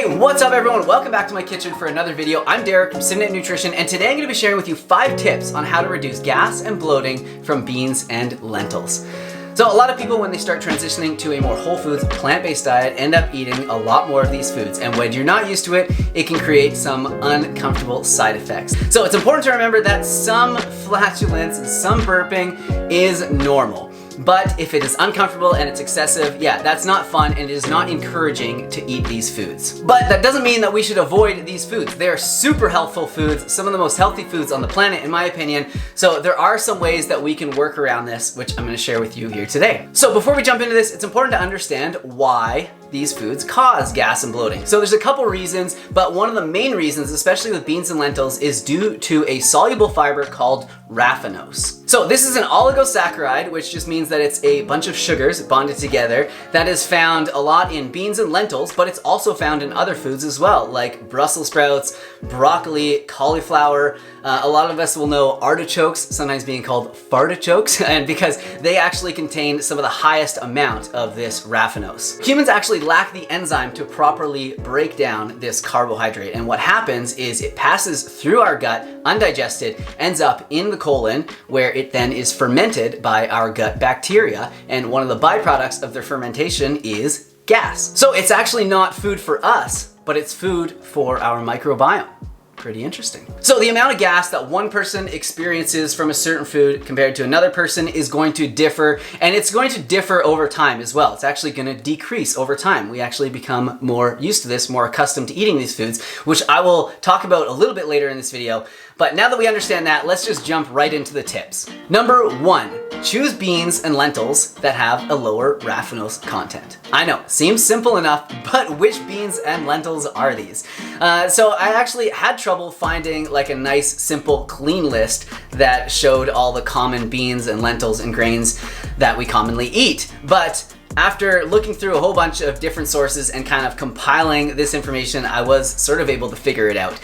Hey, what's up everyone? Welcome back to my kitchen for another video. I'm Derek from Simnett Nutrition, and today I'm going to be sharing with you 5 tips on how to reduce gas and bloating from beans and lentils. So a lot of people, when they start transitioning to a more whole foods, plant-based diet, end up eating a lot more of these foods. And when you're not used to it, it can create some uncomfortable side effects. So it's important to remember that some flatulence and some burping is normal. But if it is uncomfortable and it's excessive, yeah, that's not fun and it is not encouraging to eat these foods. But that doesn't mean that we should avoid these foods. They are super healthful foods, some of the most healthy foods on the planet in my opinion. So there are some ways that we can work around this, which I'm going to share with you here today. So before we jump into this, it's important to understand why these foods cause gas and bloating. So there's a couple reasons, but one of the main reasons, especially with beans and lentils, is due to a soluble fiber called raffinose. So this is an oligosaccharide, which just means that it's a bunch of sugars bonded together that is found a lot in beans and lentils, but it's also found in other foods as well, like Brussels sprouts, broccoli, cauliflower. A lot of us will know artichokes, sometimes being called fartichokes, and because they actually contain some of the highest amount of this raffinose. Humans actually lack the enzyme to properly break down this carbohydrate, and what happens is it passes through our gut undigested, ends up in the colon, where it then is fermented by our gut bacteria, and one of the byproducts of their fermentation is gas. So it's actually not food for us, but it's food for our microbiome. Pretty interesting. So the amount of gas that one person experiences from a certain food compared to another person is going to differ, and it's going to differ over time as well. It's actually going to decrease over time. We actually become more used to this, more accustomed to eating these foods, which I will talk about a little bit later in this video. But now that we understand that, let's just jump right into the tips. Number 1, choose beans and lentils that have a lower raffinose content. I know, seems simple enough, but which beans and lentils are these? So I actually had trouble finding like a nice, simple, clean list that showed all the common beans and lentils and grains that we commonly eat. But after looking through a whole bunch of different sources and kind of compiling this information, I was sort of able to figure it out.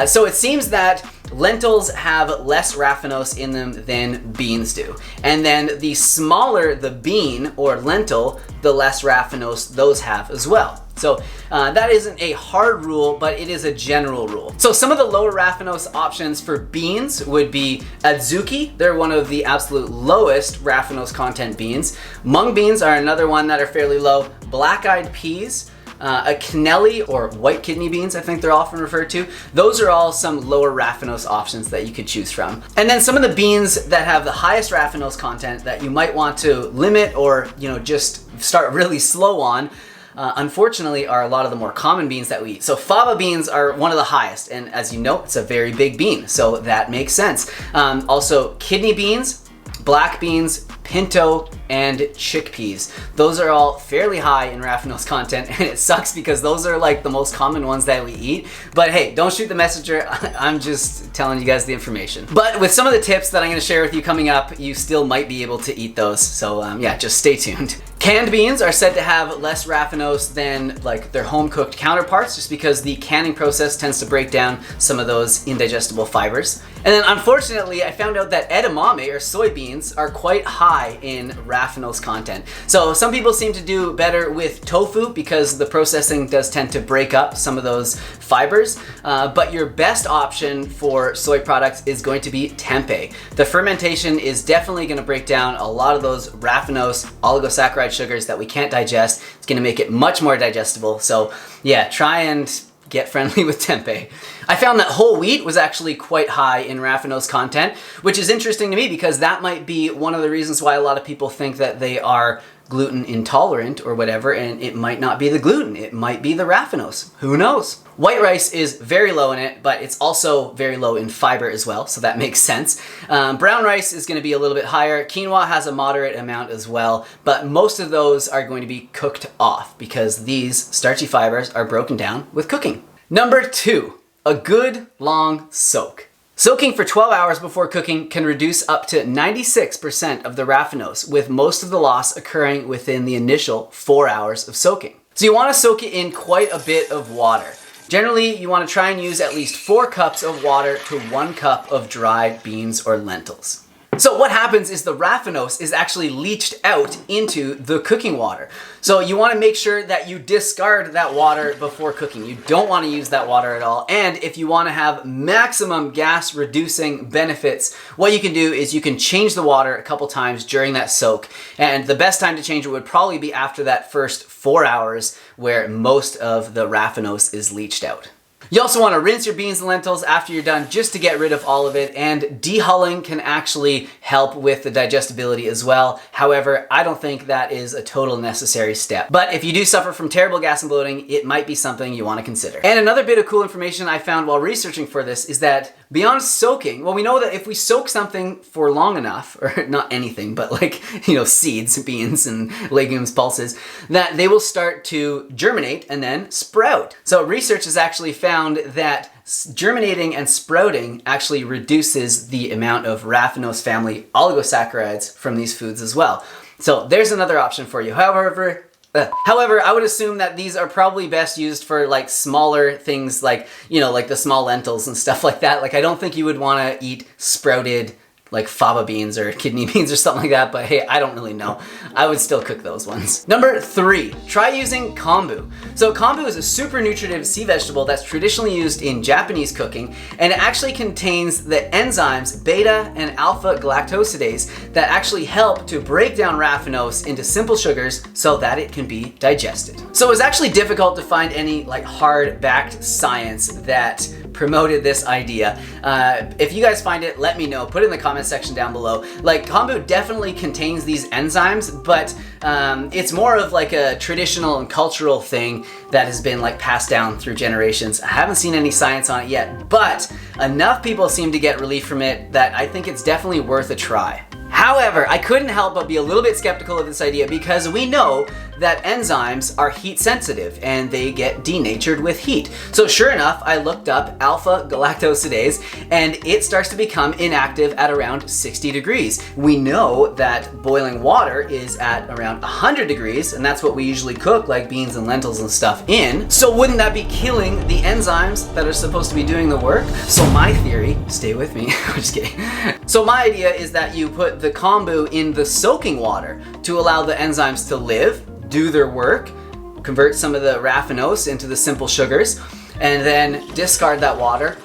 So it seems that lentils have less raffinose in them than beans do. And then the smaller the bean or lentil, the less raffinose those have as well. So that isn't a hard rule, but it is a general rule. So some of the lower raffinose options for beans would be adzuki. They're one of the absolute lowest raffinose content beans. Mung beans are another one that are fairly low. Black-eyed peas, a quenelle or white kidney beans, I think they're often referred to. Those are all some lower raffinose options that you could choose from. And then some of the beans that have the highest raffinose content that you might want to limit or, just start really slow on, unfortunately, are a lot of the more common beans that we eat. So fava beans are one of the highest, and as you know, it's a very big bean, so that makes sense. Also, kidney beans, black beans, pinto, and chickpeas. Those are all fairly high in raffinose content, and it sucks because those are like the most common ones that we eat. But hey, don't shoot the messenger. I'm just telling you guys the information. But with some of the tips that I'm going to share with you coming up, you still might be able to eat those. So yeah, just stay tuned. Canned beans are said to have less raffinose than like their home-cooked counterparts, just because the canning process tends to break down some of those indigestible fibers. And then unfortunately, I found out that edamame or soybeans are quite high in raffinose content. So some people seem to do better with tofu because the processing does tend to break up some of those fibers. But your best option for soy products is going to be tempeh. The fermentation is definitely going to break down a lot of those raffinose oligosaccharide sugars that we can't digest. It's going to make it much more digestible. So yeah, try and get friendly with tempeh. I found that whole wheat was actually quite high in raffinose content, which is interesting to me because that might be one of the reasons why a lot of people think that they are gluten intolerant or whatever, and it might not be the gluten, it might be the raffinose. Who knows? White rice is very low in it, but it's also very low in fiber as well, so that makes sense. Brown rice is going to be a little bit higher. Quinoa has a moderate amount as well, but most of those are going to be cooked off because these starchy fibers are broken down with cooking. Number 2, a good long soak. Soaking for 12 hours before cooking can reduce up to 96% of the raffinose, with most of the loss occurring within the initial 4 hours of soaking. So you want to soak it in quite a bit of water. Generally, you want to try and use at least 4 cups of water to 1 cup of dried beans or lentils. So what happens is the raffinose is actually leached out into the cooking water. So you want to make sure that you discard that water before cooking. You don't want to use that water at all. And if you want to have maximum gas reducing benefits, what you can do is you can change the water a couple times during that soak. And the best time to change it would probably be after that first 4 hours where most of the raffinose is leached out. You also want to rinse your beans and lentils after you're done just to get rid of all of it, and dehulling can actually help with the digestibility as well. However, I don't think that is a total necessary step. But if you do suffer from terrible gas and bloating, it might be something you want to consider. And another bit of cool information I found while researching for this is that beyond soaking, well, we know that if we soak something for long enough, or not anything, but like, seeds, beans and legumes, pulses, that they will start to germinate and then sprout. So research has actually found that germinating and sprouting actually reduces the amount of raffinose family oligosaccharides from these foods as well. So there's another option for you. However, I would assume that these are probably best used for like smaller things like, like the small lentils and stuff like that. Like I don't think you would want to eat sprouted like fava beans or kidney beans or something like that, but hey, I don't really know. I would still cook those ones. Number 3, try using kombu. So kombu is a super nutritive sea vegetable that's traditionally used in Japanese cooking, and it actually contains the enzymes beta and alpha galactosidase that actually help to break down raffinose into simple sugars so that it can be digested. So it was actually difficult to find any like hard-backed science that promoted this idea. If you guys find it, let me know. Put it in the comment section down below. Like kombu definitely contains these enzymes, but it's more of like a traditional and cultural thing that has been like passed down through generations. I haven't seen any science on it yet, but enough people seem to get relief from it that I think it's definitely worth a try. However, I couldn't help but be a little bit skeptical of this idea because we know that enzymes are heat sensitive and they get denatured with heat. So sure enough, I looked up alpha galactosidase and it starts to become inactive at around 60 degrees. We know that boiling water is at around 100 degrees, and that's what we usually cook like beans and lentils and stuff in. So wouldn't that be killing the enzymes that are supposed to be doing the work? So my theory, stay with me, I'm just kidding. So my idea is that you put the kombu in the soaking water to allow the enzymes to live, do their work, convert some of the raffinose into the simple sugars, and then discard that water,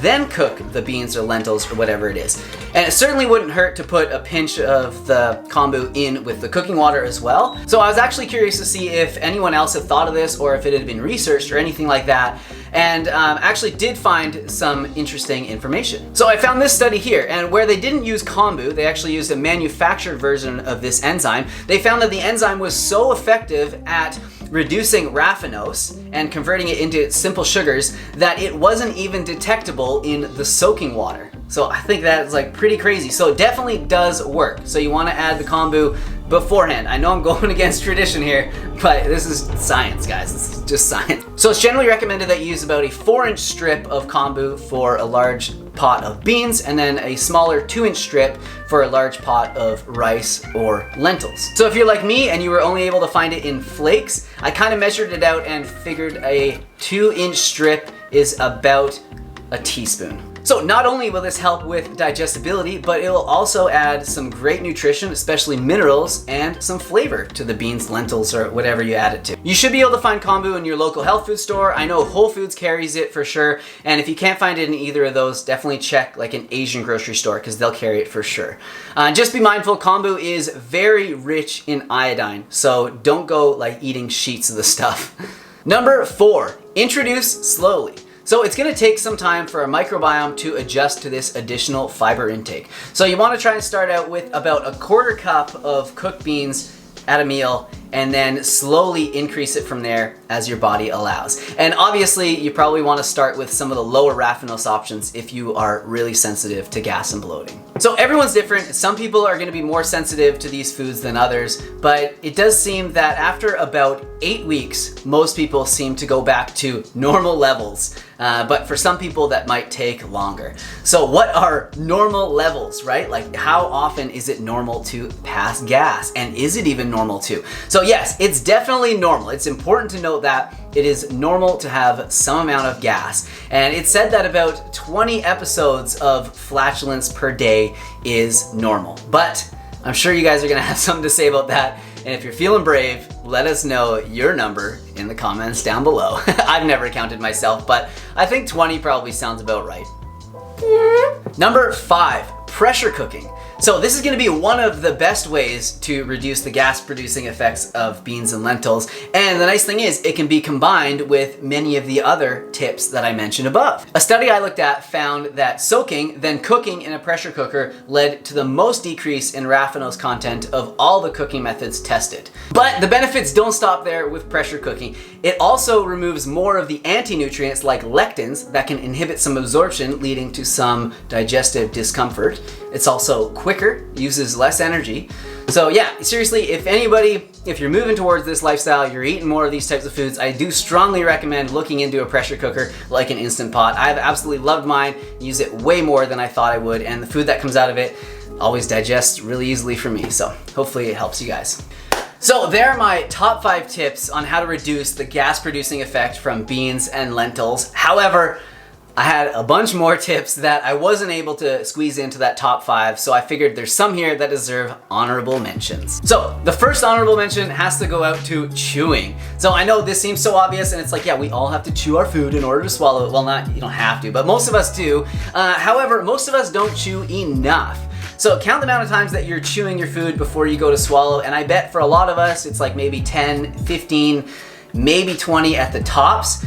then cook the beans or lentils or whatever it is. And it certainly wouldn't hurt to put a pinch of the kombu in with the cooking water as well. So I was actually curious to see if anyone else had thought of this or if it had been researched or anything like that, and actually did find some interesting information. So I found this study here, and where they didn't use kombu, they actually used a manufactured version of this enzyme. They found that the enzyme was so effective at reducing raffinose and converting it into simple sugars that it wasn't even detectable in the soaking water. So I think that's like pretty crazy. So it definitely does work. So you want to add the kombu beforehand. I know I'm going against tradition here, but this is science, guys. This is just science. So it's generally recommended that you use about a 4-inch strip of kombu for a large pot of beans, and then a smaller 2-inch strip for a large pot of rice or lentils. So if you're like me and you were only able to find it in flakes, I kind of measured it out and figured a 2-inch strip is about a teaspoon. So not only will this help with digestibility, but it will also add some great nutrition, especially minerals, and some flavor to the beans, lentils, or whatever you add it to. You should be able to find kombu in your local health food store. I know Whole Foods carries it for sure, and if you can't find it in either of those, definitely check like an Asian grocery store because they'll carry it for sure. Just be mindful, kombu is very rich in iodine, so don't go like eating sheets of the stuff. Number 4, introduce slowly. So it's going to take some time for our microbiome to adjust to this additional fiber intake. So you want to try and start out with about a 1/4 cup of cooked beans at a meal, and then slowly increase it from there as your body allows. And obviously, you probably want to start with some of the lower raffinose options if you are really sensitive to gas and bloating. So everyone's different. Some people are going to be more sensitive to these foods than others, but it does seem that after about 8 weeks, most people seem to go back to normal levels. But for some people that might take longer. So what are normal levels, right? Like how often is it normal to pass gas? And is it even normal to? So So yes, it's definitely normal. It's important to note that it is normal to have some amount of gas. And it's said that about 20 episodes of flatulence per day is normal. But I'm sure you guys are gonna have something to say about that. And if you're feeling brave, let us know your number in the comments down below. I've never counted myself, but I think 20 probably sounds about right. Number 5, pressure cooking. So this is going to be one of the best ways to reduce the gas producing effects of beans and lentils. And the nice thing is it can be combined with many of the other tips that I mentioned above. A study I looked at found that soaking, then cooking in a pressure cooker led to the most decrease in raffinose content of all the cooking methods tested. But the benefits don't stop there with pressure cooking. It also removes more of the anti-nutrients like lectins that can inhibit some absorption, leading to some digestive discomfort. It's also quicker, uses less energy. So yeah, seriously, if you're moving towards this lifestyle, you're eating more of these types of foods, I do strongly recommend looking into a pressure cooker like an Instant Pot. I've absolutely loved mine, use it way more than I thought I would, and the food that comes out of it always digests really easily for me, so hopefully it helps you guys. So there are my top 5 tips on how to reduce the gas producing effect from beans and lentils. However, I had a bunch more tips that I wasn't able to squeeze into that top 5, so I figured there's some here that deserve honorable mentions. So the first honorable mention has to go out to chewing. So I know this seems so obvious, and it's like, yeah, we all have to chew our food in order to swallow it. Well, you don't have to, but most of us do. However, most of us don't chew enough. So count the amount of times that you're chewing your food before you go to swallow, and I bet for a lot of us, it's like maybe 10, 15, maybe 20 at the tops.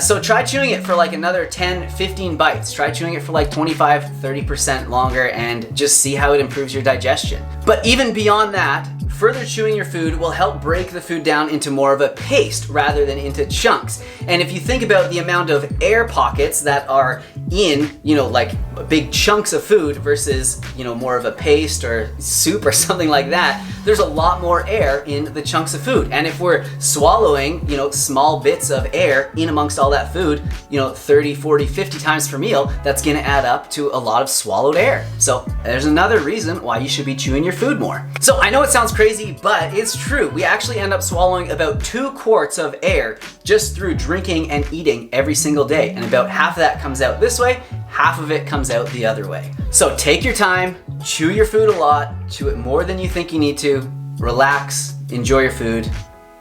So try chewing it for like another 10, 15 bites. Try chewing it for like 25, 30% longer and just see how it improves your digestion. But even beyond that, further chewing your food will help break the food down into more of a paste rather than into chunks. And if you think about the amount of air pockets that are in, like big chunks of food versus, more of a paste or soup or something like that, there's a lot more air in the chunks of food. And if we're swallowing, small bits of air in amongst all that food, 30, 40, 50 times per meal, that's gonna add up to a lot of swallowed air. So there's another reason why you should be chewing your food more. So I know it sounds crazy, but it's true. We actually end up swallowing about 2 quarts of air just through drinking and eating every single day. And about half of that comes out this way, half of it comes out the other way. So take your time, chew your food a lot, chew it more than you think you need to, relax, enjoy your food.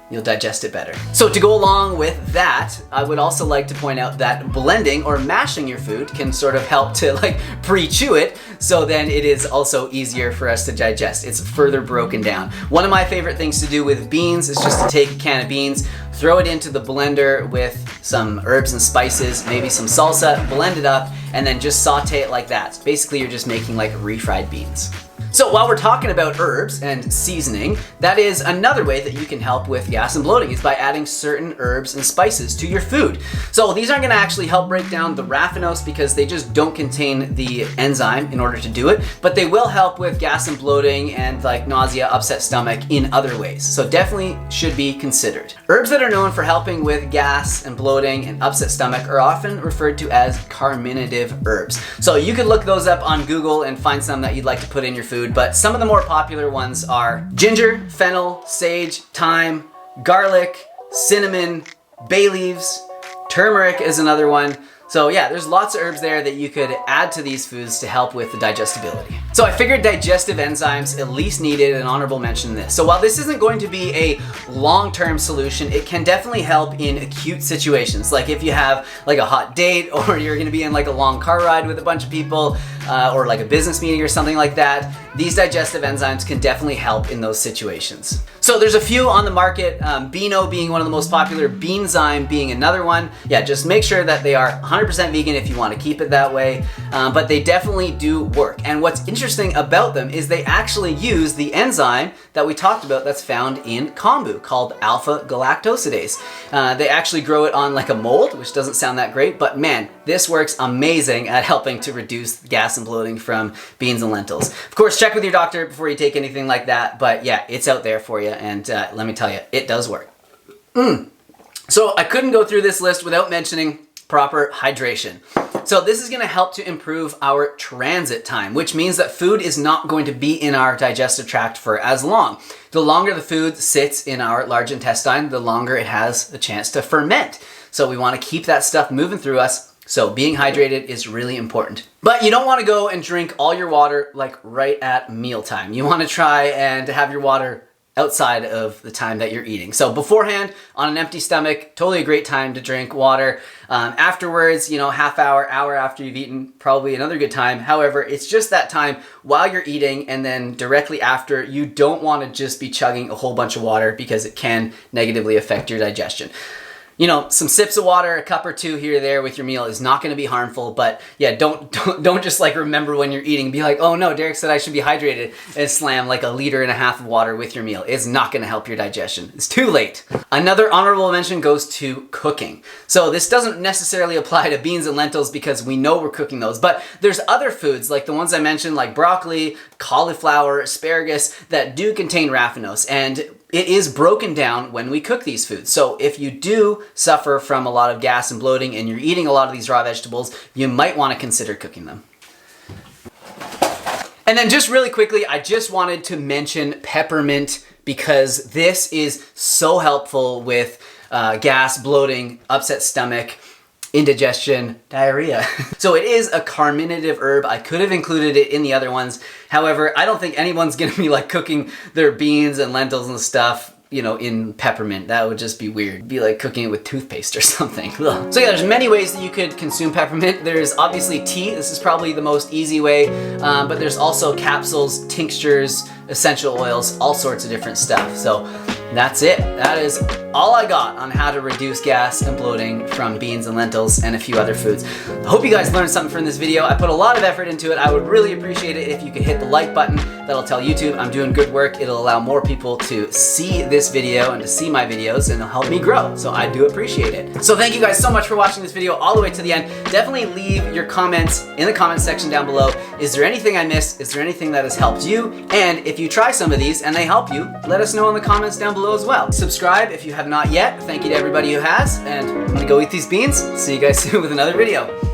You'll digest it better. So to go along with that, I would also like to point out that blending or mashing your food can sort of help to pre-chew it, so then it is also easier for us to digest. It's further broken down. One of my favorite things to do with beans is just to take a can of beans, throw it into the blender with some herbs and spices, maybe some salsa, blend it up, and then just saute it like that. So basically you're just making like refried beans. So while we're talking about herbs and seasoning, that is another way that you can help with gas and bloating is by adding certain herbs and spices to your food. So these aren't gonna actually help break down the raffinose because they just don't contain the enzyme in order to do it, but they will help with gas and bloating and like nausea, upset stomach in other ways. So definitely should be considered. Herbs that are known for helping with gas and bloating and upset stomach are often referred to as carminative herbs. So you could look those up on Google and find some that you'd like to put in your food. But some of the more popular ones are ginger, fennel, sage, thyme, garlic, cinnamon, bay leaves, turmeric is another one. So yeah, there's lots of herbs there that you could add to these foods to help with the digestibility. So I figured digestive enzymes at least needed an honorable mention in this. So while this isn't going to be a long-term solution, it can definitely help in acute situations. Like if you have like a hot date or you're gonna be in like a long car ride with a bunch of people or like a business meeting or something like that, these digestive enzymes can definitely help in those situations. So there's a few on the market, Beano being one of the most popular, Beanzyme being another one. Yeah, just make sure that they are 100% vegan if you want to keep it that way, but they definitely do work. And what's interesting about them is they actually use the enzyme that we talked about that's found in kombu called alpha galactosidase. They actually grow it on like a mold, which doesn't sound that great, but man, this works amazing at helping to reduce gas and bloating from beans and lentils. Of course, check with your doctor before you take anything like that, but yeah, it's out there for you, and let me tell you, it does work. So I couldn't go through this list without mentioning proper hydration. So this is going to help to improve our transit time, which means that food is not going to be in our digestive tract for as long. The longer the food sits in our large intestine, the longer it has a chance to ferment. So we want to keep that stuff moving through us. So being hydrated is really important. But you don't want to go and drink all your water like right at mealtime. You want to try and have your water outside of the time that you're eating. So beforehand, on an empty stomach, totally a great time to drink water. Afterwards, half hour after you've eaten, probably another good time. However, it's just that time while you're eating and then directly after, you don't want to just be chugging a whole bunch of water because it can negatively affect your digestion. Some sips of water, a cup or two here or there with your meal is not going to be harmful, but yeah, don't just like remember when you're eating, be like, oh no, Derek said I should be hydrated, and slam like 1.5 liters of water with your meal. It's not going to help your digestion. It's too late. Another honorable mention goes to cooking. So this doesn't necessarily apply to beans and lentils because we know we're cooking those, but there's other foods like the ones I mentioned, like broccoli, cauliflower, asparagus, that do contain raffinose, and it is broken down when we cook these foods. So if you do suffer from a lot of gas and bloating and you're eating a lot of these raw vegetables, you might want to consider cooking them. And then just really quickly, I just wanted to mention peppermint because this is so helpful with gas, bloating, upset stomach, indigestion, diarrhea. So it is a carminative herb. I could have included it in the other ones. However, I don't think anyone's gonna be like cooking their beans and lentils and stuff, in peppermint. That would just be weird. It'd be like cooking it with toothpaste or something. Ugh. So yeah, there's many ways that you could consume peppermint. There's obviously tea. This is probably the most easy way, but there's also capsules, tinctures, essential oils, all sorts of different stuff. So that's it. That is all I got on how to reduce gas and bloating from beans and lentils and a few other foods. I hope you guys learned something from this video. I put a lot of effort into it. I would really appreciate it if you could hit the like button. That'll tell YouTube I'm doing good work. It'll allow more people to see this video and to see my videos, and it'll help me grow. So I do appreciate it. So thank you guys so much for watching this video all the way to the end. Definitely leave your comments in the comments section down below. Is there anything I missed? Is there anything that has helped you? And if you try some of these and they help you, let us know in the comments down below as well. Subscribe if you have not yet. Thank you to everybody who has, and I'm gonna go eat these beans. See you guys soon with another video.